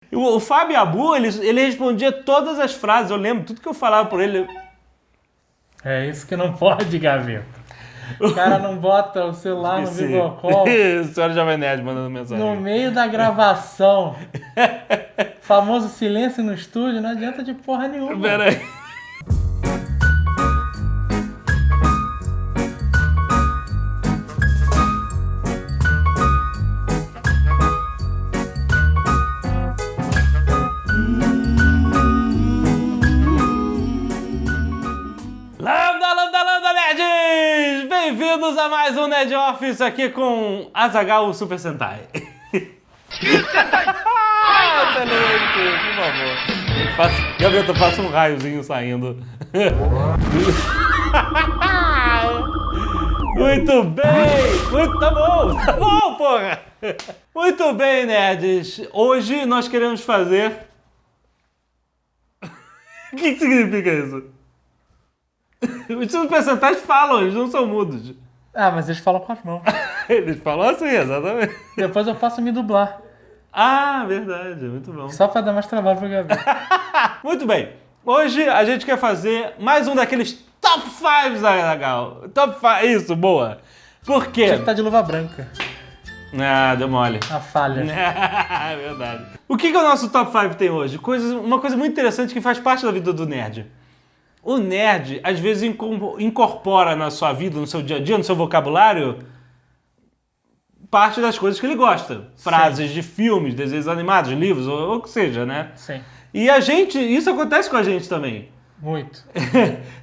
O Fábio Abu, ele respondia todas as frases, eu lembro, tudo que eu falava por ele. É isso que não pode, Gaveta. O cara não bota o celular no videocall. Senhora Jovem Nerd mandando mensagem. No meio da gravação. Famoso silêncio no estúdio, não adianta de porra nenhuma. Pera aí. Lambda, nerds! Bem-vindos a mais um Nerd Office aqui com Azaghal, o Super Sentai. Excelente, por favor. Gaveta, faça um raiozinho saindo. Muito bem! Tá bom, porra! Muito bem, nerds. Hoje nós queremos fazer... O que significa isso? Os Super Sentais falam, eles não são mudos. Ah, mas eles falam com as mãos. Eles falam assim, exatamente. Depois eu posso me dublar. Ah, verdade, muito bom. Só pra dar mais trabalho pro Gabriel. Muito bem. Hoje a gente quer fazer mais um daqueles Top 5 da Azaghal. Top 5, isso, boa. Por quê? Tinha que tá de luva branca. Ah, deu mole. A falha. É verdade. O que o nosso Top 5 tem hoje? Uma coisa muito interessante que faz parte da vida do nerd. O nerd, às vezes, incorpora na sua vida, no seu dia a dia, no seu vocabulário, parte das coisas que ele gosta. Frases de filmes, desenhos animados, livros, ou o que seja, né? Sim. E isso acontece com a gente também. Muito.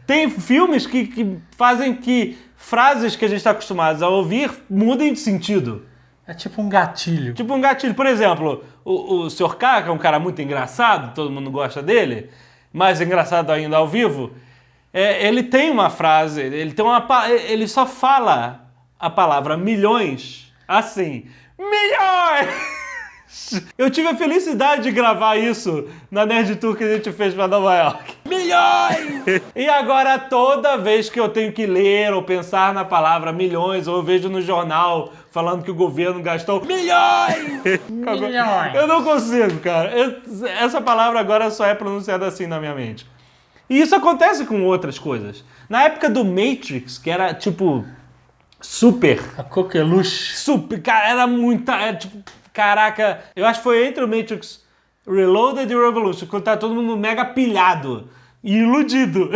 Tem filmes que fazem que frases que a gente está acostumado a ouvir mudem de sentido. É tipo um gatilho. Tipo um gatilho. Por exemplo, o Sr. K, que é um cara muito engraçado, todo mundo gosta dele, mais engraçado ainda ao vivo, ele tem uma frase, ele só fala a palavra milhões assim. Milhões! Eu tive a felicidade de gravar isso na Nerd Tour que a gente fez pra Nova York. Milhões! E agora toda vez que eu tenho que ler ou pensar na palavra milhões, ou eu vejo no jornal falando que o governo gastou milhões! Milhões! Eu não consigo, cara. Essa palavra agora só é pronunciada assim na minha mente. E isso acontece com outras coisas. Na época do Matrix, que era tipo super... A coqueluche. Super, cara, era tipo... Caraca, eu acho que foi entre o Matrix Reloaded e o Revolution, quando tá todo mundo mega pilhado e iludido.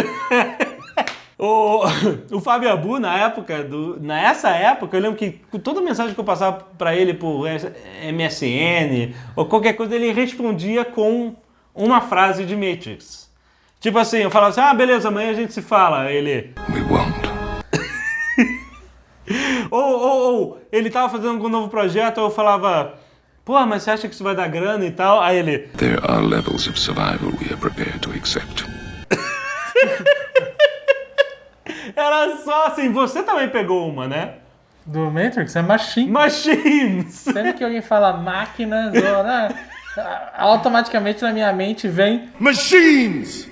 O Fábio Abu, nessa época, eu lembro que toda mensagem que eu passava pra ele por MSN ou qualquer coisa, ele respondia com uma frase de Matrix. Tipo assim, eu falava assim, beleza, amanhã a gente se fala. Ele... We won't. ou ele tava fazendo um novo projeto, eu falava... Pô, mas você acha que isso vai dar grana e tal? Aí ele... There are levels of survival we are prepared to accept. Era só assim, você também pegou uma, né? Do Matrix é machine. Machines! Sempre que alguém fala máquinas, ou, né, automaticamente na minha mente vem Machines!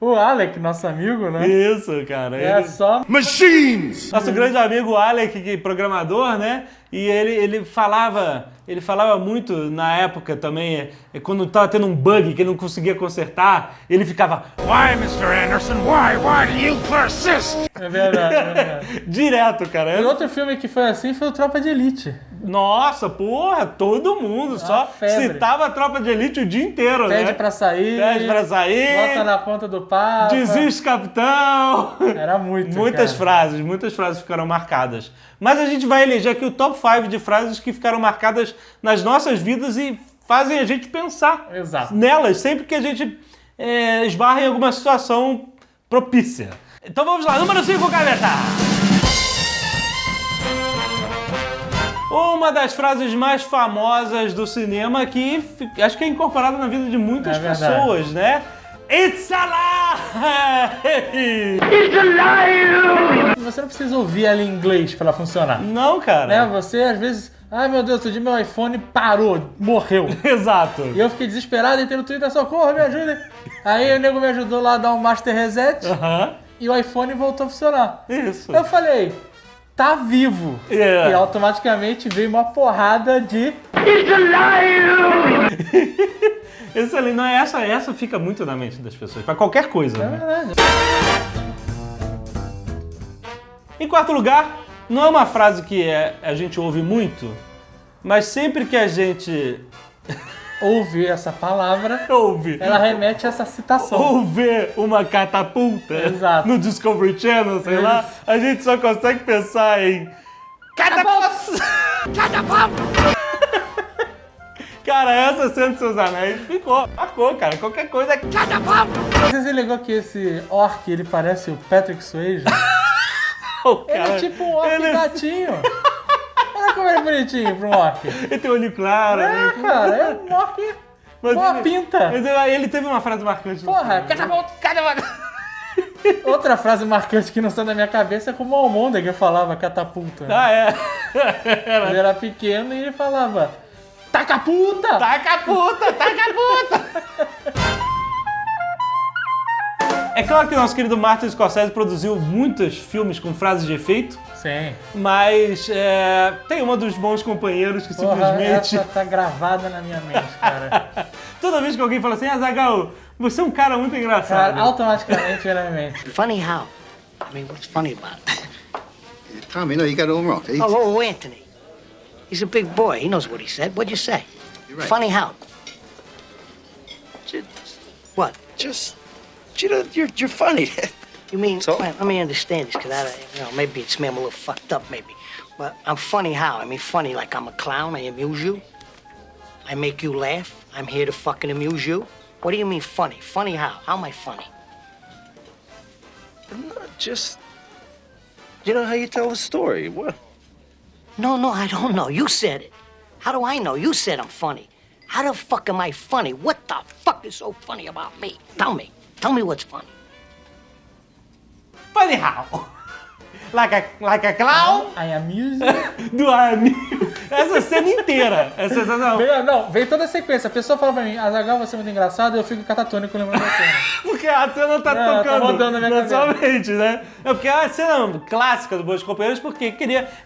o Alec, nosso amigo, né? Isso, cara. Só... Machines! Nosso grande amigo Alec, que é programador, né? E ele falava muito na época também, quando tava tendo um bug que ele não conseguia consertar, ele ficava... Why, Mr. Anderson? Why do you persist? É verdade, é verdade. Direto, cara. E outro filme que foi assim foi o Tropa de Elite. Nossa, porra, todo mundo só febre. citava a Tropa de Elite o dia inteiro, né? Pede pra sair. Bota na ponta do Papa. Desiste, capitão. Era muito, muitas cara. frases ficaram marcadas. Mas a gente vai eleger aqui o top 5 de frases que ficaram marcadas nas nossas vidas e fazem a gente pensar Exato. nelas, sempre que a gente esbarra em alguma situação propícia. Então vamos lá, número 5, Gaveta! Uma das frases mais famosas do cinema que acho que é incorporada na vida de muitas pessoas, né? It's alive! It's alive! Você não precisa ouvir ela em inglês pra ela funcionar. Não, cara. Né? Você, às vezes... Ai, meu Deus, outro dia meu iPhone parou, morreu. Exato. E eu fiquei desesperado, entrei no Twitter, socorro, me ajudem. Aí o nego me ajudou lá a dar um master reset e o iPhone voltou a funcionar. Isso. Eu falei... tá vivo. Yeah. E automaticamente veio uma porrada de... Esse ali, não é essa fica muito na mente das pessoas, pra qualquer coisa. É Né? verdade. Em quarto lugar, não é uma frase que a gente ouve muito, mas sempre que a gente Ouvir essa palavra, ouve ela remete a essa citação. ou vê uma catapulta Exato. no Discovery Channel, sei lá, Isso. a gente só consegue pensar em catapulta! Cara, essa cena de Seus Anéis marcou, cara. Qualquer coisa é catapulta! Você ligou que esse orc, ele parece o Patrick Swayze? Ele é tipo um orc gatinho. Olha como ele é bonitinho pra um orc. Ele tem olho claro. né? Cara, é um orc com uma pinta. Mas ele teve uma frase marcante. Porra, catapulta! Outra frase marcante que não sai da minha cabeça é como o Almôndega falava catapulta. Ah, é. Ele era pequeno e ele falava taca puta! Taca a puta! Taca a puta! É claro que o nosso querido Martin Scorsese produziu muitos filmes com frases de efeito, Sim. mas tem um dos bons companheiros que Porra, simplesmente... essa tá gravada na minha mente, cara. Toda vez que alguém fala assim, Azaghal, você é um cara muito engraçado. Cara, automaticamente vem na minha mente. Funny how? I mean, what's funny about it? Tommy, no, you got it all wrong. Oh, Anthony. He's a big boy. He knows what he said. What'd you say? You're right. Funny how? What? Just, you're funny. You mean, So? well, let me understand this, because maybe it's me, I'm a little fucked up, maybe. But I'm funny how? I mean, funny like I'm a clown, I amuse you? I make you laugh? I'm here to fucking amuse you? What do you mean funny? Funny how? How am I funny? Not just, you know how you tell the story. What? No, I don't know. You said it. How do I know? You said I'm funny. How the fuck am I funny? What the fuck is so funny about me? Tell me. Tell me what's funny. Funny how? Like a clown I amuse. do amigo. Essa cena inteira. É sensacional. Vem toda a sequência. A pessoa fala pra mim, Azaghal, você é muito engraçado, e eu fico catatônico lembrando da cena. Porque a cena tá Tá tocando rodando na minha na sua mente, né? É porque é uma cena clássica do Bons Companheiros, porque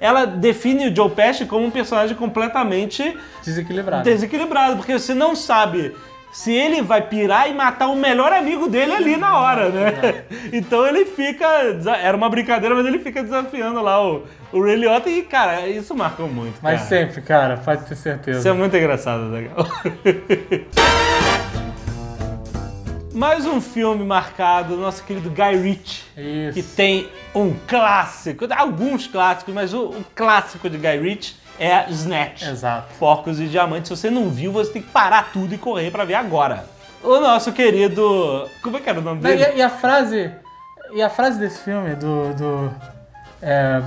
ela define o Joe Pesci como um personagem completamente Desequilibrado. desequilibrado, porque você não sabe se ele vai pirar e matar o melhor amigo dele ali na hora, né? Então ele fica... Era uma brincadeira, mas ele fica desafiando lá o Ray Liotta e, cara, isso marcou muito, Mas cara. sempre, cara, pode ter certeza. Isso é muito engraçado, legal. Mais um filme marcado, nosso querido Guy Ritchie, Isso. que tem um clássico, alguns clássicos, mas o clássico de Guy Ritchie é Snatch. Exato. Porcos e Diamantes. Se você não viu, você tem que parar tudo e correr pra ver agora. O nosso querido... Como é que era o nome dele? E a frase desse filme, do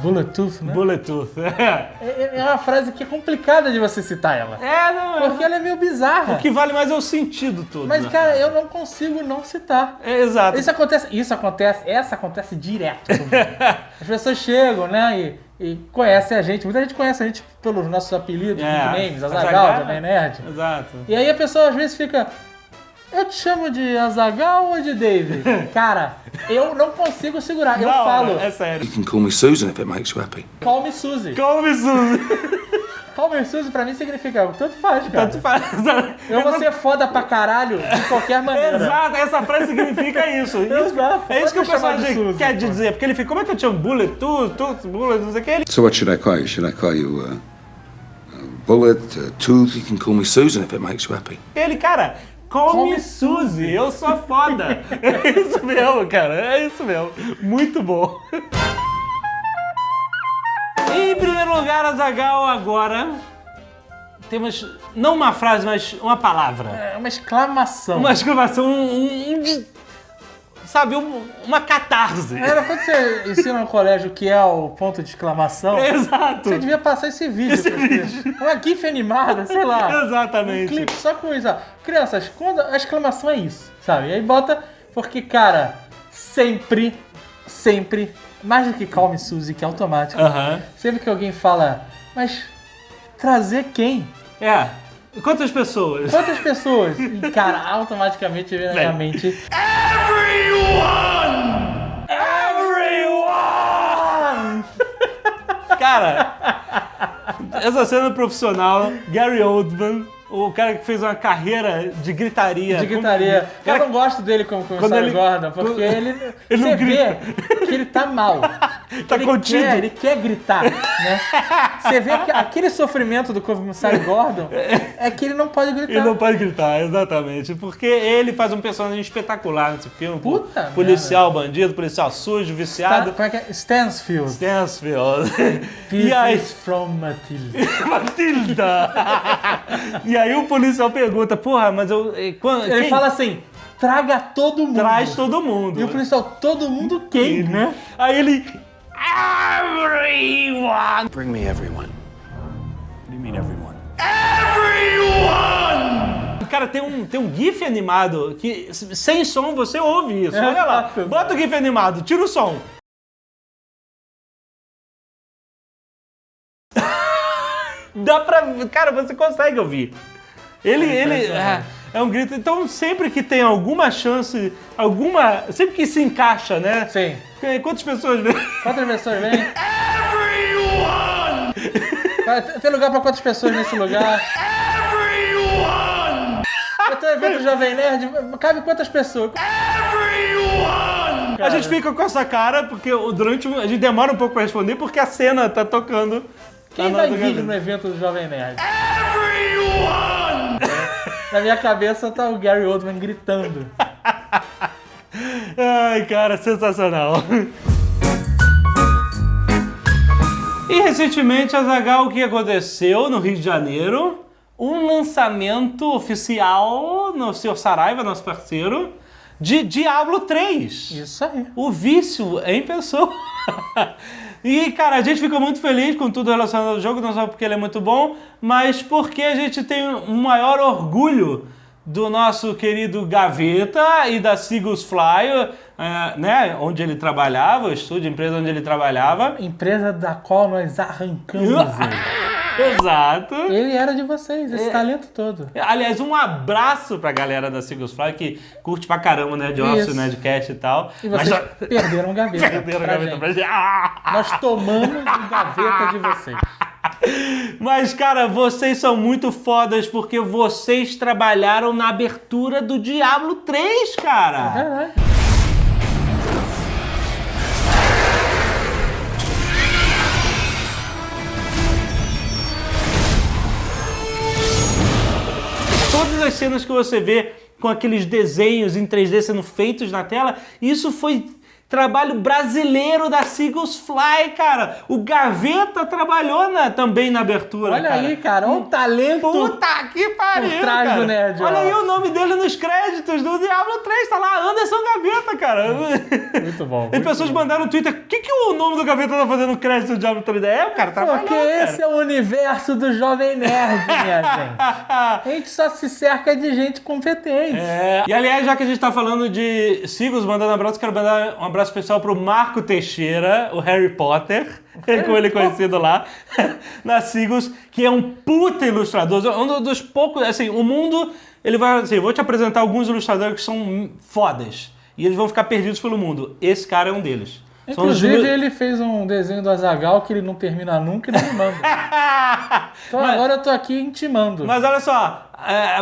Bulletooth, né? Bulletooth. É uma frase que é complicada de você citar ela. Não, Porque ela é meio bizarra. O que vale mais é o sentido todo. Mas, né? cara, eu não consigo não citar. Exato. Essa acontece direto comigo. As pessoas chegam, né, e conhecem a gente. Muita gente conhece a gente pelos nossos apelidos, nicknames, Azaghal, Jovem Nerd. Exato. E aí a pessoa às vezes fica... Eu te chamo de Azaghal ou de David? Cara, eu não consigo segurar. Eu Não, falo, é sério. You can call me Susan if it makes you happy. call me Suzy. Come, Suzy. Call me Suzy pra mim significa tanto faz, cara. Tanto faz. Eu vou ser foda pra caralho de qualquer maneira. Exato, essa frase significa isso. Exato. É isso que o Pode me chamar de personagem Suzy, quer pô. dizer. Porque ele fica, como é que eu te chamo? Bullet, Bullet, não sei o que. Ele... So what should I call you? Should I call you Bullet, Tooth? You can call me Susan if it makes you happy. Cara, come Suzy, eu sou foda. É isso mesmo, cara, é isso mesmo. Muito bom. Em primeiro lugar, Azaghal, agora temos não uma frase, mas uma palavra. É uma exclamação. Uma exclamação, sabe, uma catarse. Era quando você ensina no colégio o que é o ponto de exclamação, Exato. você devia passar esse vídeo. Esse pra vídeo. Uma gif animada, sei lá. Exatamente. Um clipe só com isso. Ó. Crianças, quando a exclamação é isso, sabe? E aí bota, porque, cara, sempre, mais do que Call Me Suzy, que é automático, Aham. sempre que alguém fala, mas trazer quem? Quantas pessoas? Quantas pessoas? E, cara, automaticamente vem na minha mente. Everyone! Cara, essa cena profissional, Gary Oldman, o cara que fez uma carreira de gritaria. De gritaria. Eu não gosto dele como comissário Gordon, porque ele você vê que ele tá mal. Tá contido. Ele quer gritar, né? Você vê que aquele sofrimento do comissário Gordon é que ele não pode gritar. Ele não pode gritar, exatamente. Porque ele faz um personagem espetacular nesse filme. Puta policial bandido, policial sujo, viciado. Como é que é? Stansfield. Stansfield. This E aí... is from Matilda. Matilda! E aí o policial pergunta, porra, mas eu... Ele fala assim, traga todo mundo. Traz todo mundo. E o policial, todo mundo quem, né? Aí ele... Everyone! Bring me everyone. What do you mean, everyone? Everyone! Cara, tem um GIF animado que, sem som, você ouve isso. Olha lá. Exato. Bota o GIF animado, tira o som. Dá pra... Cara, você consegue ouvir. Ele é um grito. Então, sempre que tem alguma chance, sempre que se encaixa, né? Sim. Quantas pessoas vêm? Quantas pessoas vêm? Everyone! Tem lugar pra quantas pessoas nesse lugar? Everyone! Eu tenho um evento Jovem Nerd, cabe quantas pessoas? Everyone! A gente fica com essa cara, porque a gente demora um pouco pra responder, porque a cena tá tocando. Quem vai vir no evento do Jovem Nerd? Everyone! Na minha cabeça tá o Gary Oldman gritando. Ai, cara, sensacional. E recentemente, Azaghal, o que aconteceu no Rio de Janeiro? Um lançamento oficial no Sr. Saraiva, nosso parceiro, de Diablo 3. Isso aí. O vício em pessoa. E, cara, a gente fica muito feliz com tudo relacionado ao jogo, não só porque ele é muito bom, mas porque a gente tem um maior orgulho do nosso querido Gaveta e da Seagulls Fly, né, onde ele trabalhava, o estúdio, a empresa onde ele trabalhava. Empresa da qual nós arrancamos ele. Exato. Ele era de vocês, esse talento todo. Aliás, um abraço pra galera da Seagulls Fly, que curte pra caramba, né, de Office, Nerdcast e tal. E vocês perderam o Gaveta. Perderam o Gaveta pra gente. Nós tomamos o Gaveta de vocês. Mas, cara, vocês são muito fodas porque vocês trabalharam na abertura do Diablo 3, cara. É verdade. Todas as cenas que você vê com aqueles desenhos em 3D sendo feitos na tela, isso foi trabalho brasileiro da Seagulls Fly, cara. O Gaveta trabalhou também na abertura, Olha cara. aí, cara, olha o talento. Puta que pariu, por trás cara. do Nerd Olha aí Office. o nome dele nos créditos do Diablo 3, tá lá, Anderson Gaveta, cara. Muito bom. As pessoas mandaram no Twitter, o que o nome do Gaveta tá fazendo no crédito do Diablo 3? O cara trabalhou, Porque esse é o universo do Jovem Nerd, minha gente. A gente só se cerca de gente competente. E aliás, já que a gente tá falando de Seagulls mandando abraço, quero mandar um abraço especial pro Marco Teixeira, o Harry Potter, como ele é conhecido lá, na Seagulls, que é um puta ilustrador, um dos poucos, assim, o mundo, ele vai, assim, eu vou te apresentar alguns ilustradores que são fodas, e eles vão ficar perdidos pelo mundo. Esse cara é um deles. Inclusive, ele fez um desenho do Azaghal que ele não termina nunca e não me manda. Então agora eu tô aqui intimando. Mas olha só, a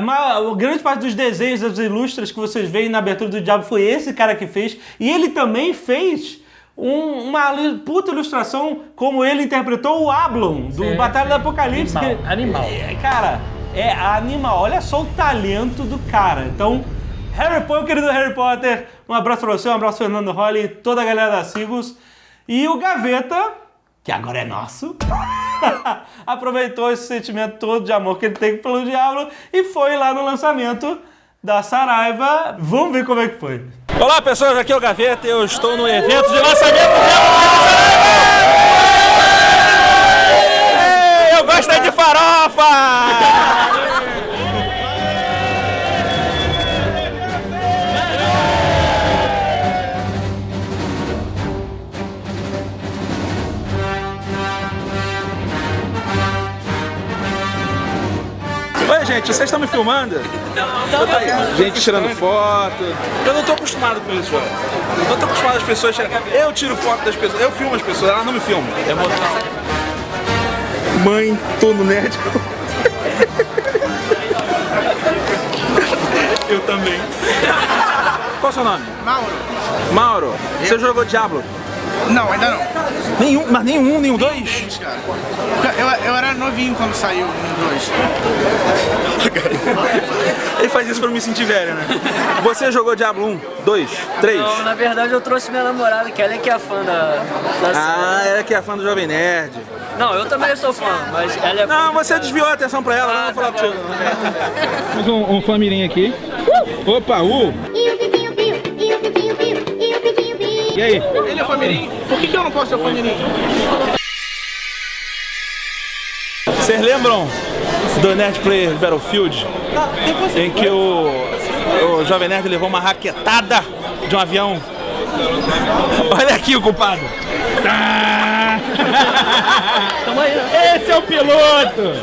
grande parte dos desenhos, das ilustras que vocês veem na abertura do Diablo foi esse cara que fez. E ele também fez uma puta ilustração como ele interpretou o Ablon, do Batalha do Apocalipse. Animal. Cara, é animal. Olha só o talento do cara. Então, querido Harry Potter, um abraço pra você, um abraço Fernando Holly, toda a galera da Seagulls. E o Gaveta, que agora é nosso, aproveitou esse sentimento todo de amor que ele tem pelo Diablo e foi lá no lançamento da Saraiva. Vamos ver como é que foi. Olá pessoas, aqui é o Gaveta e eu estou no evento de lançamento do Saraiva! Eu gosto de farofa! Oi, gente, vocês estão me filmando? Gente tirando foto. Eu não tô acostumado com isso, Eu não tô acostumado as pessoas tirarem. Eu tiro foto das pessoas, eu filmo as pessoas, elas não me filmam. Mãe, tô no nerd. Eu também. Qual é o seu nome? Mauro. Mauro. Você jogou Diablo? Não, ainda não. Nenhum? Mas nenhum dois? Cara. Eu era novinho quando saiu um 2. Ele faz isso pra me sentir velho, né? Você jogou Diablo 1, 2, 3? Não, na verdade eu trouxe minha namorada, que ela é que é fã da ela que é fã do Jovem Nerd. Não, eu também sou fã, mas ela é fã. Não, você desviou a atenção pra ela, não vou falar contigo. Temos um família aqui. Opa, E aí? Ele é família. Por que eu não posso ser família? Vocês lembram do Nerd Player Battlefield? Em que o Jovem Nerd levou uma raquetada de um avião? Olha aqui o culpado! Esse é o piloto!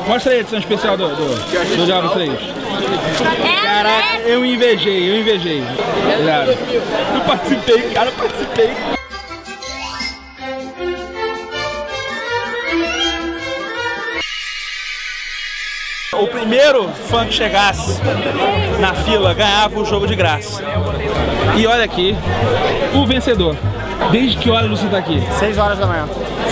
Mostra aí a edição especial do Diablo 3. Caraca, eu invejei. Obrigado. Eu participei, cara, participei. O primeiro fã que chegasse na fila ganhava o jogo de graça. E olha aqui, o vencedor. Desde que hora você tá aqui? 6 horas da manhã.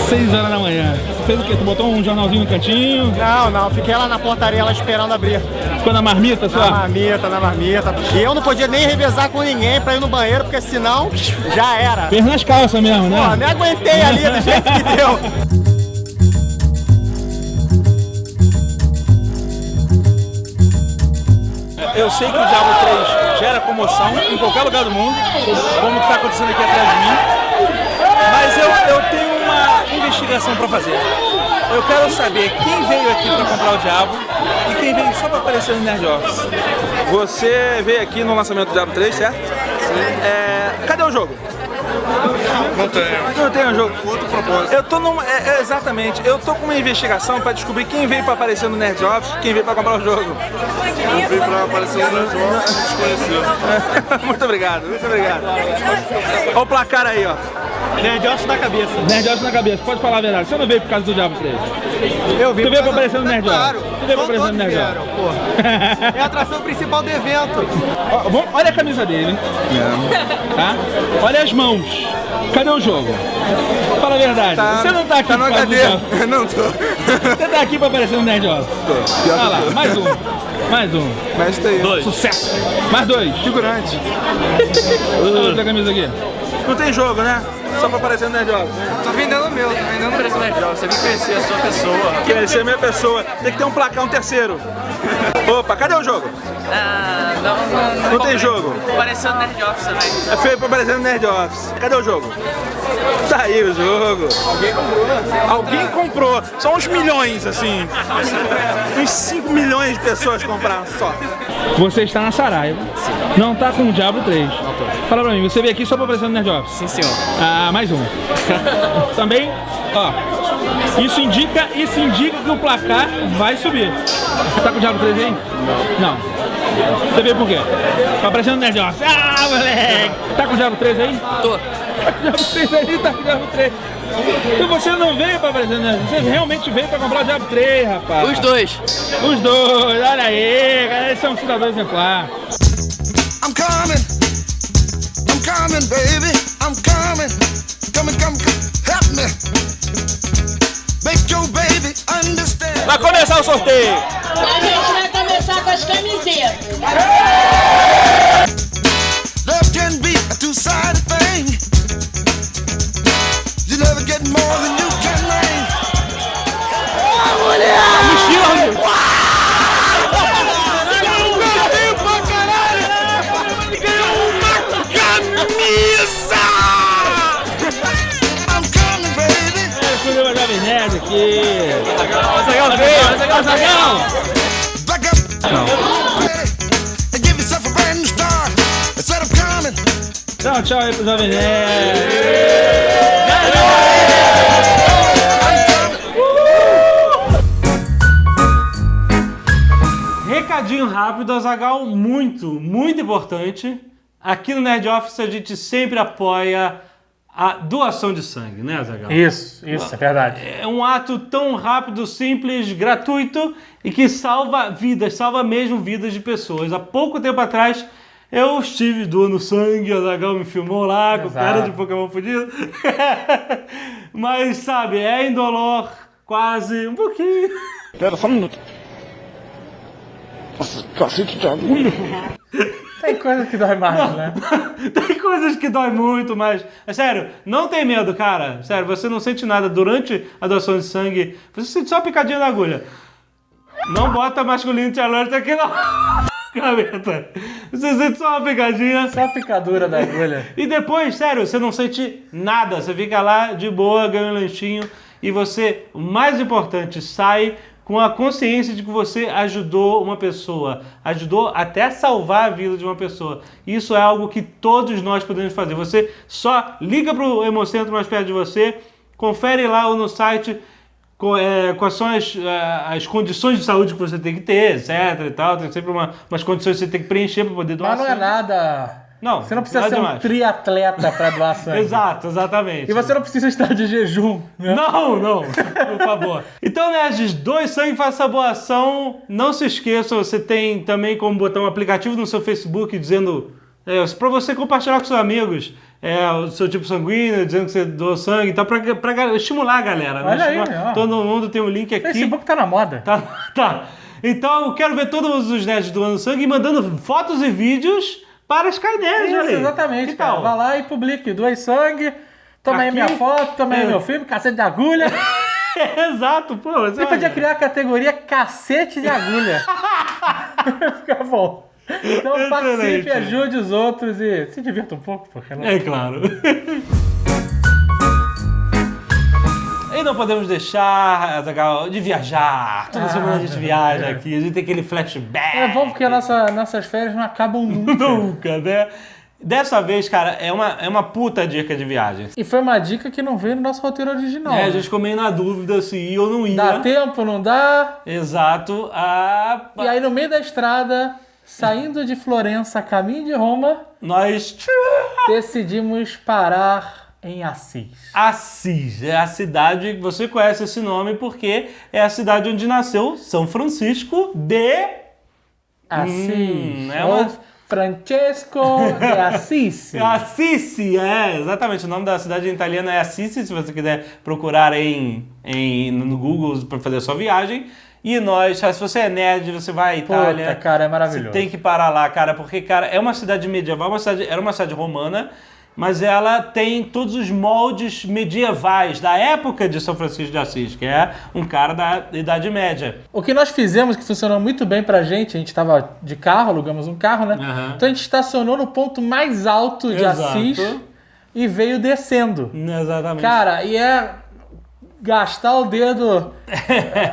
6 horas da manhã. Você fez o quê? Tu botou um jornalzinho no cantinho? Não, fiquei lá na portaria lá esperando abrir. Ficou na marmita só? Na marmita. E eu não podia nem revezar com ninguém pra ir no banheiro, porque senão já era. Fez nas calças mesmo, né? Pô, me aguentei ali do jeito que deu. Eu sei que o Diablo 3 gera comoção em qualquer lugar do mundo, como está acontecendo aqui atrás de mim, mas eu tenho uma investigação para fazer. Eu quero saber quem veio aqui para comprar o Diablo e quem veio só para aparecer no Nerd Office. Você veio aqui no lançamento do Diablo 3, certo? Sim. Cadê o jogo? Não tem um jogo. Outro propósito. Eu tô exatamente. Eu tô com uma investigação para descobrir quem veio para aparecer no Nerd Office e quem veio para comprar o jogo. Eu vim pra aparecer no Nerd Office e desconheceu. Muito obrigado. Olha o placar aí, ó. Nerd Office na cabeça. Nerd Office na cabeça, pode falar a verdade. Você não veio por causa do Diablo 3? Eu vim. Tu veio pra aparecer no Nerd Office? Claro. Tu veio pra aparecer no Nerd Office? É a atração principal do evento. Olha a camisa dele. Tá? Olha as mãos. Cadê o jogo? Fala a verdade. Você não tá aqui tá no por causa HD. do Diablo? Não tô. Você tá aqui pra aparecer no Nerd Office? Tô. Olha lá, mais um. Mas tem. 2. Sucesso. Mais 2. Figurante. Outra camisa aqui. Não tem jogo, né? Só pra aparecer no Nerd Office. Tô vendendo o meu, tô vendendo o preço Nerd Office. Você tem que conhecer a sua pessoa. Conhecer a minha pessoa. Tem que ter um placar, um terceiro. Opa, cadê o jogo? Não tem jogo. Apareceu no Nerd Office também. É feio pra aparecer no Nerd Office. Cadê o jogo? Tá aí o jogo. Alguém comprou. São uns milhões, assim. Uns 5 milhões de pessoas compraram só. Você está na Saraiva. Sim. Não tá com o Diablo 3. Não tô. Fala pra mim, você veio aqui só pra aparecer no Nerd Office? Sim, senhor. Ah, mais um. Também, ó. Isso indica que o placar vai subir. Você tá com o Diablo 3 aí? Não. Você veio por quê? Tá aparecendo no Nerd Office. Ah, moleque! Tá com o Diablo 3 aí? Tô. Tá com o Diablo 3 aí? Tá com o Diablo 3. Então você não veio pra aparecer no Nerd Office. Você realmente veio pra comprar o Diablo 3, rapaz. Os dois. Os dois, olha aí, cara, esse é um cidadão exemplar. I'm coming, baby. I'm coming. Come, help me. Make your baby understand. Vai começar o sorteio. A gente vai começar com as camisetas. Love can be a two-sided thing. You never get more than you can name. Nerd aqui. Azaghal veio. Azaghal. Back up. And give yourself a brand new start. Instead of coming. Tchau aí pro Jovem Nerd. Recadinhos rápido, Azaghal, muito importante. Aqui no Nerd Office a gente sempre apoia a doação de sangue, né, Azaghal? Isso, é verdade. É um ato tão rápido, simples, gratuito e que salva vidas, salva mesmo vidas de pessoas. Há pouco tempo atrás eu estive doando sangue, o Azaghal me filmou lá com cara de Pokémon fudido. Mas, sabe, é indolor, quase, um pouquinho. Pera só um minuto. Nossa, cacete de agulha. Tem coisa que dói mais, né? Tem coisas que dói muito, mas... É sério, não tem medo, cara. Sério, você não sente nada durante a doação de sangue. Você sente só a picadinha na agulha. Não bota masculinity alert aqui não. Gaveta. Você sente só uma picadinha. Só a picadura da agulha. E depois, sério, você não sente nada. Você fica lá de boa, ganha um lanchinho. E você, o mais importante, sai com a consciência de que você ajudou uma pessoa, ajudou até a salvar a vida de uma pessoa. Isso é algo que todos nós podemos fazer. Você só liga para o Hemocentro mais perto de você, confere lá no site quais são as condições de saúde que você tem que ter, etc e tal. Tem sempre umas condições que você tem que preencher para poder doar. Mas não é nada... Não, você não precisa ser um triatleta para doar sangue. Exato, exatamente. E você não precisa estar de jejum, né? Não, por favor. Então, nerds, doe sangue, faça boa ação. Não se esqueçam, você tem também como botar um aplicativo no seu Facebook dizendo... para você compartilhar com seus amigos o seu tipo sanguíneo, dizendo que você doou sangue e tal, para estimular a galera. Né? Olha aí, ó. Todo mundo tem um link aqui. O Facebook tá na moda. Tá. Então, eu quero ver todos os nerds doando sangue e mandando fotos e vídeos... para as Skynerds, isso, olha aí. Exatamente, que cara. tal? Vai lá e publique, doe sangue, toma aí minha foto, toma aí meu filme, cacete de agulha. Exato, pô. Você podia criar a categoria cacete de agulha. Fica bom. Então participe, ajude os outros e se divirta um pouco, porque não... É claro. E não podemos deixar, Azaghal, de viajar. Toda semana a gente viaja aqui, a gente tem aquele flashback. É bom porque nossas férias não acabam nunca. Nunca, né? Dessa vez, cara, é uma puta dica de viagem. E foi uma dica que não veio no nosso roteiro original. A gente ficou meio na dúvida se ia ou não ia. Dá tempo, não dá? Exato. E aí no meio da estrada, saindo de Florença, a caminho de Roma, nós decidimos parar em Assis. Assis é a cidade, você conhece esse nome porque é a cidade onde nasceu São Francisco de Assis. Francesco de Assisi. Assisi, exatamente. O nome da cidade em italiano é Assisi, se você quiser procurar no Google para fazer a sua viagem. E nós, se você é nerd, você vai à Itália. Puta, cara, é maravilhoso. Você tem que parar lá, cara, porque, cara, é uma cidade medieval, era uma cidade romana, mas ela tem todos os moldes medievais da época de São Francisco de Assis, que é um cara da Idade Média. O que nós fizemos, que funcionou muito bem pra gente, a gente tava de carro, alugamos um carro, né? Uhum. Então a gente estacionou no ponto mais alto de Assis e veio descendo. Exatamente. Cara, e gastar o dedo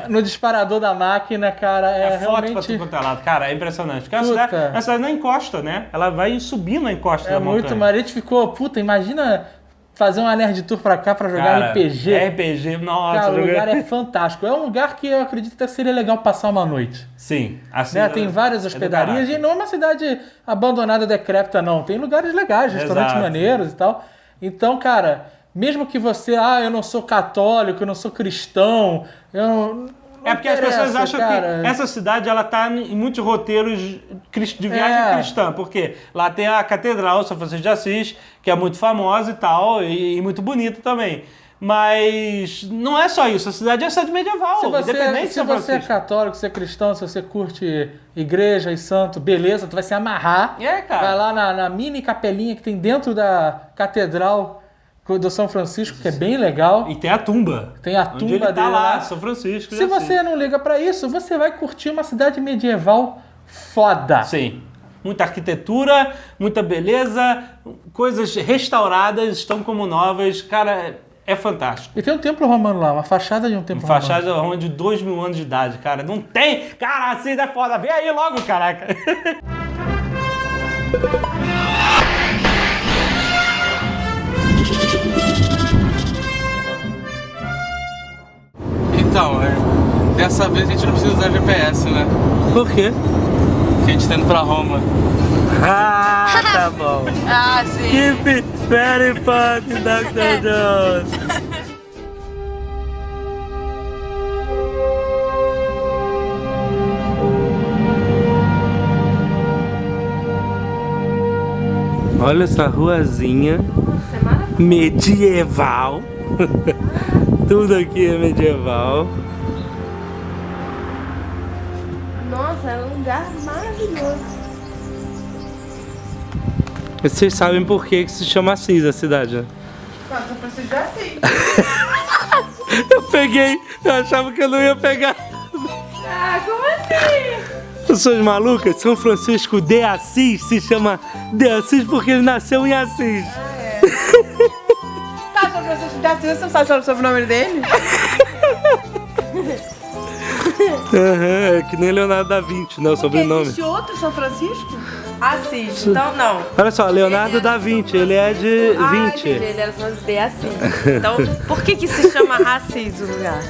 no disparador da máquina, cara, é realmente... foto pra tudo quanto é lado. Cara, é impressionante. Porque a cidade não encosta, né? Ela vai subindo a encosta da montanha. É muito maneiro. A gente ficou, imagina fazer uma nerd tour pra cá pra jogar RPG. RPG, nossa. Cara, o lugar é fantástico. É um lugar que eu acredito que seria legal passar uma noite. Sim. Assim, né? Tem várias hospedarias e não é uma cidade abandonada, decrépita, não. Tem lugares legais, restaurantes maneiros e tal. Então, cara... Mesmo que você, eu não sou católico, eu não sou cristão, eu não porque as pessoas acham que essa cidade, ela tá em muitos roteiros de viagem cristã, porque lá tem a Catedral São Francisco de Assis, que é muito famosa e tal, e muito bonita também. Mas não é só isso, a cidade é cidade medieval, independente de São Francisco. Se você é católico, se é cristão, se você curte igreja e santo, beleza, tu vai se amarrar, cara. Vai lá na mini capelinha que tem dentro da Catedral do São Francisco, que é bem legal. E tem a tumba. Tem a tumba dele tá lá, São Francisco. Se você não liga pra isso, você vai curtir uma cidade medieval foda. Sim. Muita arquitetura, muita beleza, coisas restauradas, estão como novas. Cara, é fantástico. E tem um templo romano lá, uma fachada de um templo romano. Uma fachada romana de 2000 anos de idade, cara. Não tem! Cara, assim é foda. Vem aí logo, caraca. Então, dessa vez a gente não precisa usar GPS, né? Por quê? Que a gente tá indo pra Roma. Ah, tá bom. Ah, sim. Keep it very fun, Dr. Jones. Olha essa ruazinha medieval. Tudo aqui é medieval. Nossa, é um lugar maravilhoso. Vocês sabem por que se chama Assis a cidade, né? São Francisco de Assis. Eu peguei, eu achava que eu não ia pegar. Ah, como assim? Pessoas malucas, São Francisco de Assis se chama de Assis porque ele nasceu em Assis. Ah, é. Tá, São Francisco de Assis, você não sabe o sobrenome dele? Uhum, é que nem Leonardo da Vinci, né? O sobrenome. Existe outro São Francisco? Assis, então não. Olha só, Leonardo da Vinci, ele é de 20. Entendi, ele era de Assis. Então, por que se chama Assis o lugar?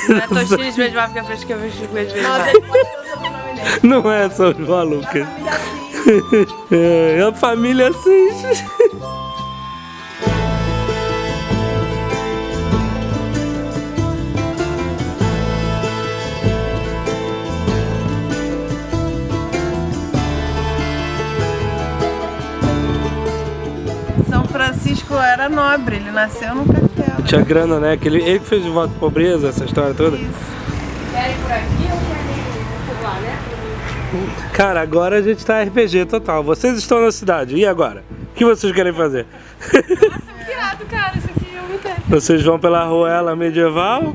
Não é Tostines medieval, porque é fresca medieval. Não, ele pode ser o sobrenome dele. Não é só os malucos. É a família Assis. São Francisco era nobre, ele nasceu no castelo. Tinha grana, né? Ele que fez de voto de pobreza, essa história toda. Isso. Querem por aqui ou querem por lá, né? Cara, agora a gente tá RPG total. Vocês estão na cidade, e agora? O que vocês querem fazer? Nossa, que irado, cara, isso aqui eu me entendo. Vocês vão pela ruela medieval?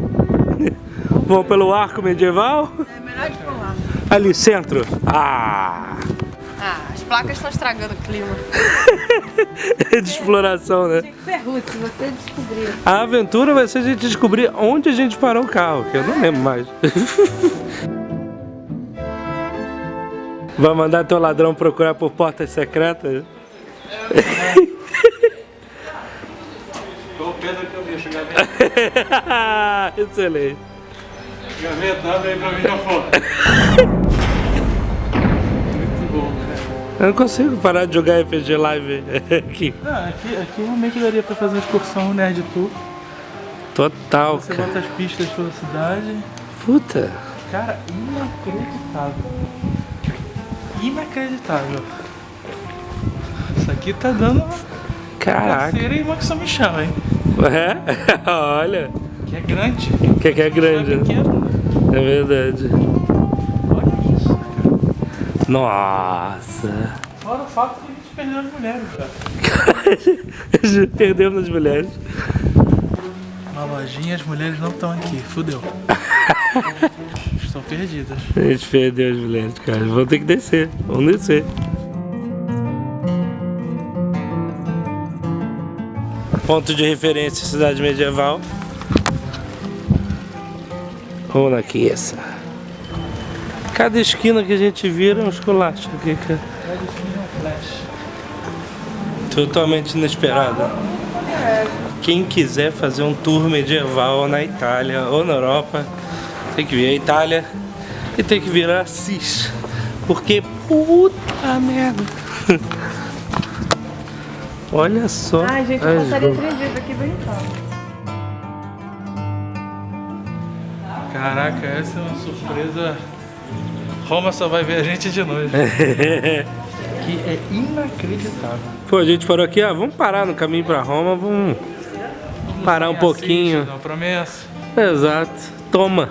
Vão pelo arco medieval? É melhor de por lá. Ali, centro. Ah! Ah, as placas estão estragando o clima. É de exploração, né? Tinha que ser Ruth, se você descobrir. A aventura vai ser a gente descobrir onde a gente parou o carro, que eu não lembro mais. Vai mandar teu ladrão procurar por portas secretas? Foi o Pedro que eu vi, gaveta. Excelente. Gaveta, abre aí pra mim já for. Muito bom, cara. Eu não consigo parar de jogar RPG Live aqui. Não, aqui realmente daria pra fazer uma excursão Nerd Tour. Total, Você cara. bota as pistas pela cidade. Puta. Cara, inacreditável. Inacreditável. Isso aqui tá dando uma Caraca. canseira e uma que só me chama, hein? É? Olha. Que é grande. Que é grande, É né? pequeno. É verdade. Olha isso, cara. Nossa. Fora o fato que a gente perdeu as mulheres, cara. Perdemos as mulheres. Uma lojinha, as mulheres não estão aqui. Fudeu. Estão perdidas. A gente perdeu as mulheres, cara. Vamos ter que descer. Vamos descer. Ponto de referência, cidade medieval. Vamos na Chiesa. Cada esquina que a gente vira é um esculacho aqui, cara. Cada esquina é um flash. Totalmente inesperado. Quem quiser fazer um tour medieval na Itália ou na Europa, tem que vir à Itália e tem que vir a Assis. Porque puta merda. Olha só. Ai, gente, eu passaria 3 dias aqui brincando. Caraca, essa é uma surpresa. Roma só vai ver a gente de noite. Que é inacreditável. Pô, a gente parou aqui, vamos parar no caminho pra Roma, vamos parar um pouquinho. Não, promessa. Exato. Toma.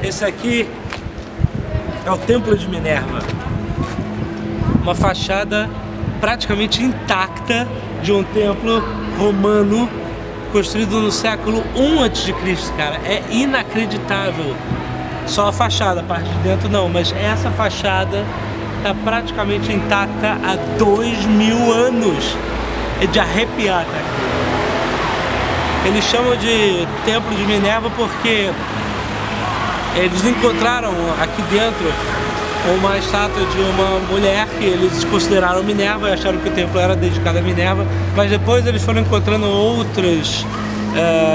Esse aqui é o Templo de Minerva. Uma fachada praticamente intacta de um templo romano construído no século I a.C., cara. É inacreditável. Só a fachada, a parte de dentro não, mas essa fachada está praticamente intacta há 2000 anos. É de arrepiar, tá aqui. Eles chamam de Templo de Minerva porque eles encontraram aqui dentro uma estátua de uma mulher que eles consideraram Minerva e acharam que o templo era dedicado a Minerva, mas depois eles foram encontrando outras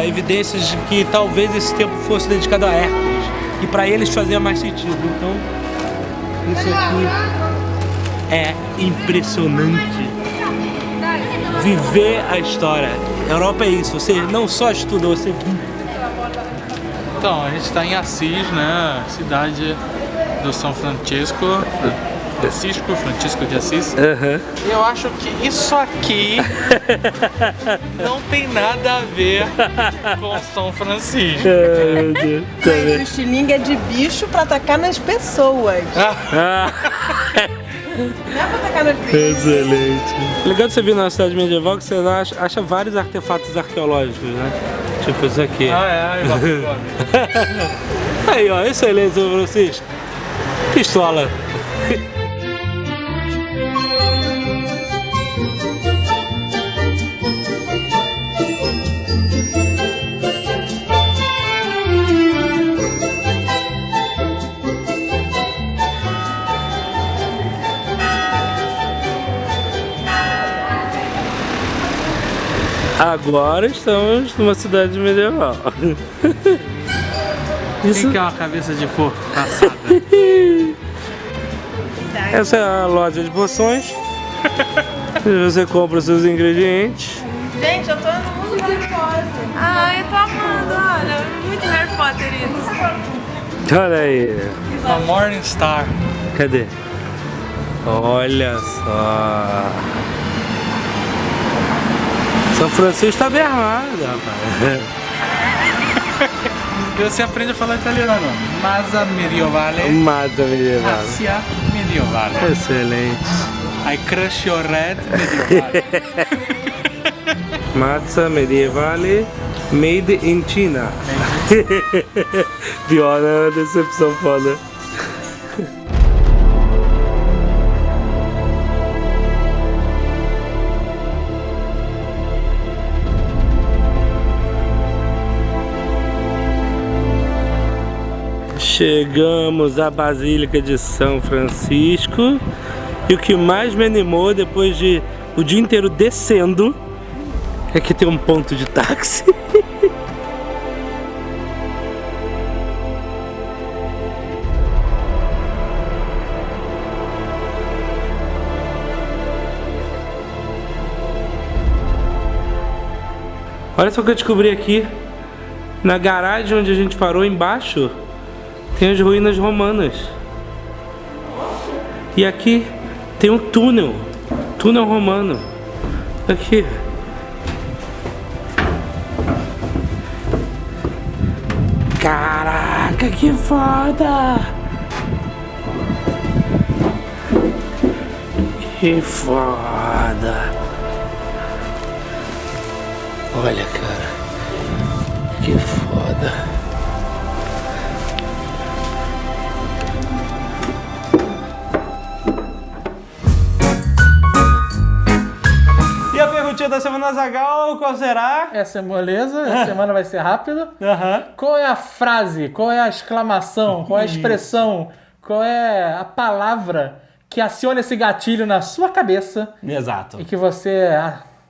evidências de que talvez esse templo fosse dedicado a Hércules, e para eles fazia mais sentido. Então, isso aqui é impressionante. Viver a história. A Europa é isso, você não só estuda, você vive. Então, a gente está em Assis, né? Cidade do São Francisco de Assis. E eu acho que isso aqui não tem nada a ver com São Francisco. Mas o estilingue é de bicho pra atacar nas pessoas. Não é pra atacar nas pessoas. Excelente. Legal de você vir na cidade medieval que você acha vários artefatos arqueológicos, né? Tipo isso aqui. Aí, ó, excelente, São Francisco. Pistola. Agora estamos numa cidade medieval. Isso que é uma cabeça de porco assada. Essa é a loja de poções. Você compra os seus ingredientes. Gente, eu tô no mundo do Harry Potter. Ah, eu tô amando, olha. Muito Harry Potter isso. Olha aí. Uma Morningstar. Cadê? Olha só. São Francisco tá bem armado, rapaz. Você aprende a falar italiano. Mazza medievale. Mazza medievale. Assia medievale. Excelente. I crush your red medievale. Mazza medievale made in China. Pior, né? Uma decepção foda. Chegamos à Basílica de São Francisco e o que mais me animou depois de o dia inteiro descendo é que tem um ponto de táxi. Olha só o que eu descobri aqui. Na garagem onde a gente parou embaixo tem as ruínas romanas. E aqui tem um túnel romano. Aqui. Caraca, que foda! Que foda! Olha, cara. Que foda! Perguntinha da semana Azaghal, qual será? Essa é moleza, essa semana vai ser rápido. Qual é a frase, qual é a exclamação, qual é a expressão, qual é a palavra que aciona esse gatilho na sua cabeça? Exato. E que você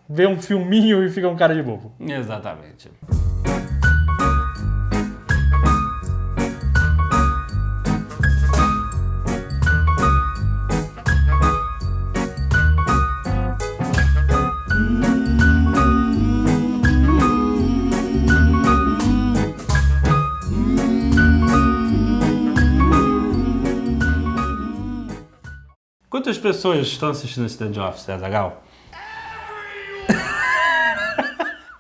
vê um filminho e fica um cara de bobo. Exatamente. Quantas pessoas estão assistindo esse The Office, Azaghal?